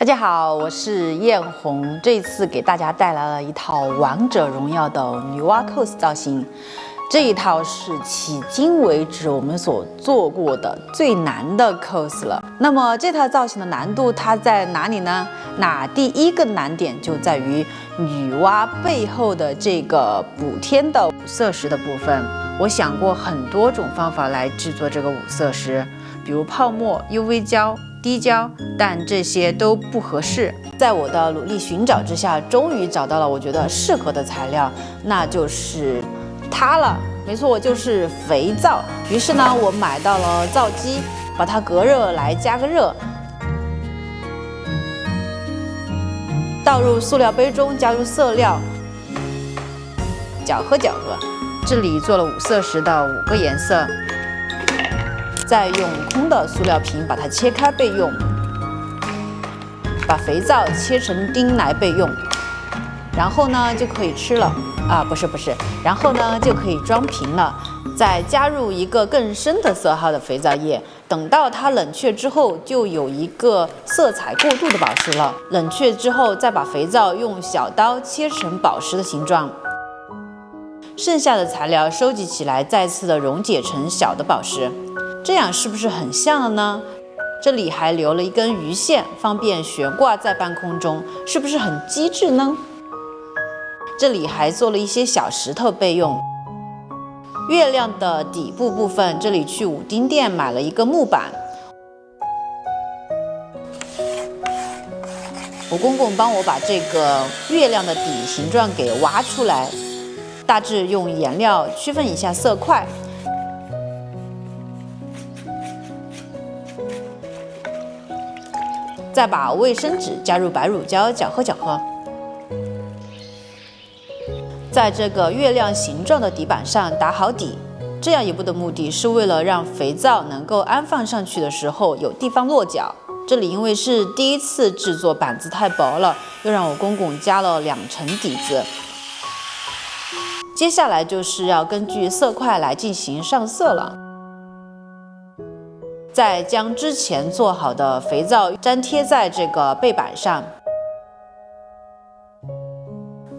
大家好，我是艳红，这一次给大家带来了一套王者荣耀的女娲 cos 造型。这一套是迄今为止我们所做过的最难的 cos 了。那么这套造型的难度它在哪里呢？那第一个难点就在于女娲背后的这个补天的五色石的部分。我想过很多种方法来制作这个五色石，比如泡沫、UV 胶、滴胶，但这些都不合适。在我的努力寻找之下，终于找到了我觉得适合的材料，那就是它了。没错，就是肥皂。于是呢，我买到了皂基，把它隔热来加个热，倒入塑料杯中，加入色料，搅和搅和。这里做了五色石的5个颜色。再用空的塑料瓶把它切开备用，把肥皂切成丁来备用，然后呢就可以吃了不是，然后呢就可以装瓶了。再加入一个更深的色号的肥皂液，等到它冷却之后，就有一个色彩过渡的宝石了。冷却之后，再把肥皂用小刀切成宝石的形状。剩下的材料收集起来，再次的溶解成小的宝石。这样是不是很像了呢？这里还留了一根鱼线，方便悬挂在半空中，是不是很机智呢？这里还做了一些小石头备用。月亮的底部部分，这里去武丁店买了一个木板，我公公帮我把这个月亮的底形状给挖出来，大致用颜料区分一下色块。再把卫生纸加入白乳胶搅和搅和，在这个月亮形状的底板上打好底。这样一步的目的是为了让肥皂能够安放上去的时候有地方落脚。这里因为是第一次制作，板子太薄了，又让我公公加了2层底子。接下来就是要根据色块来进行上色了。再将之前做好的肥皂粘贴在这个背板上，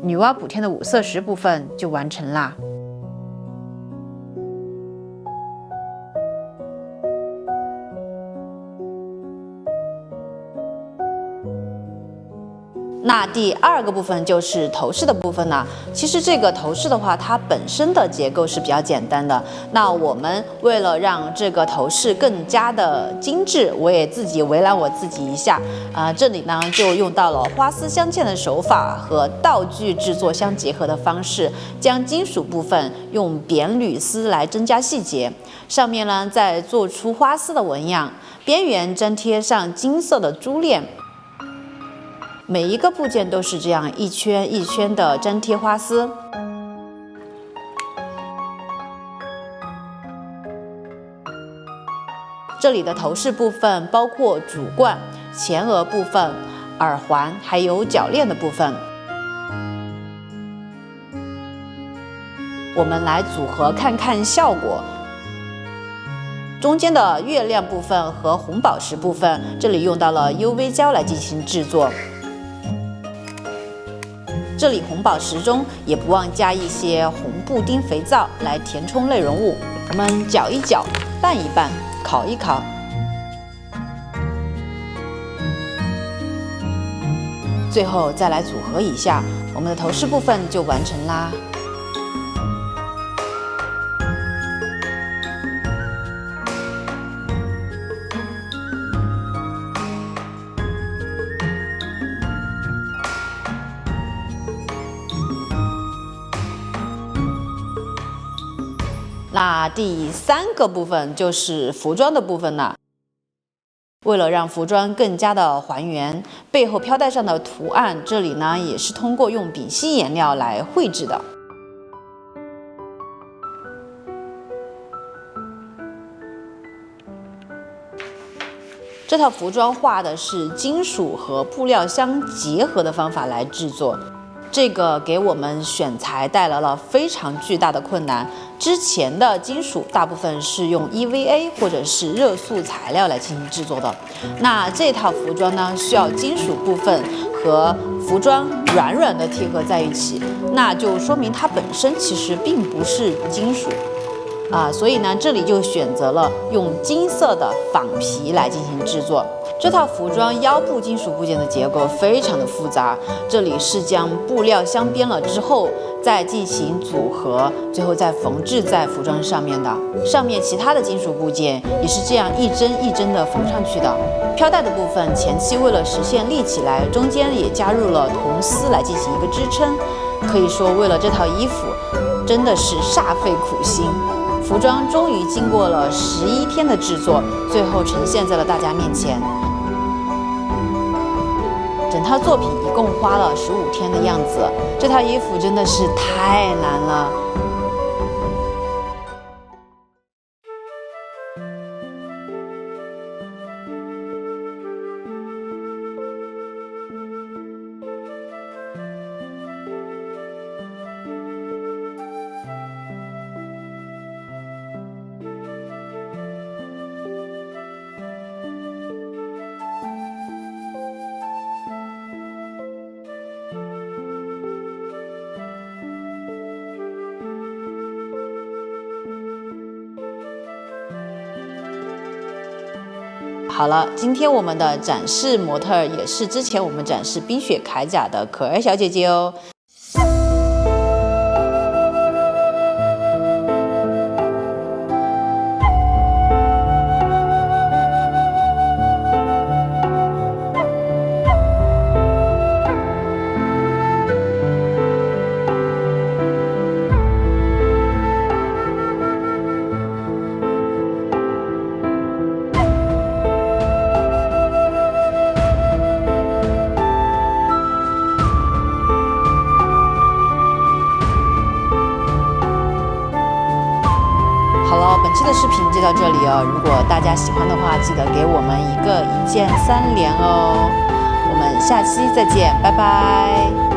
女娲补天的五色石部分就完成啦。那第2个部分就是头饰的部分呢。其实这个头饰的话，它本身的结构是比较简单的。那我们为了让这个头饰更加的精致，我也自己为难我自己一下这里呢就用到了花丝镶嵌的手法和道具制作相结合的方式，将金属部分用扁铝丝来增加细节，上面呢再做出花丝的纹样，边缘粘贴上金色的珠链。每一个部件都是这样一圈一圈的粘贴花丝。这里的头饰部分包括主冠、前额部分、耳环，还有铰链的部分。我们来组合看看效果。中间的月亮部分和红宝石部分，这里用到了 UV 胶来进行制作。这里红宝石中也不忘加一些红布丁肥皂来填充内容物。我们搅一搅，拌一拌，烤一烤。最后再来组合一下，我们的头饰部分就完成啦。那第3个部分就是服装的部分了。为了让服装更加的还原，背后飘带上的图案，这里呢也是通过用丙烯颜料来绘制的。这套服装画的是金属和布料相结合的方法来制作。这个给我们选材带来了非常巨大的困难。之前的金属大部分是用 EVA 或者是热塑材料来进行制作的，那这套服装呢，需要金属部分和服装软软的贴合在一起，那就说明它本身其实并不是金属。所以呢，这里就选择了用金色的仿皮来进行制作。这套服装腰部金属部件的结构非常的复杂，这里是将布料镶边了之后，再进行组合，最后再缝制在服装上面的。上面其他的金属部件也是这样一针一针的缝上去的。飘带的部分前期为了实现立起来，中间也加入了铜丝来进行一个支撑。可以说，为了这套衣服，真的是煞费苦心。服装终于经过了11天的制作，最后呈现在了大家面前。整套作品一共花了15天的样子，这套衣服真的是太难了。好了，今天我们的展示模特也是之前我们展示冰雪铠甲的可爱小姐姐哦。本期的视频就到这里哦，如果大家喜欢的话，记得给我们一键3连哦。我们下期再见，拜拜。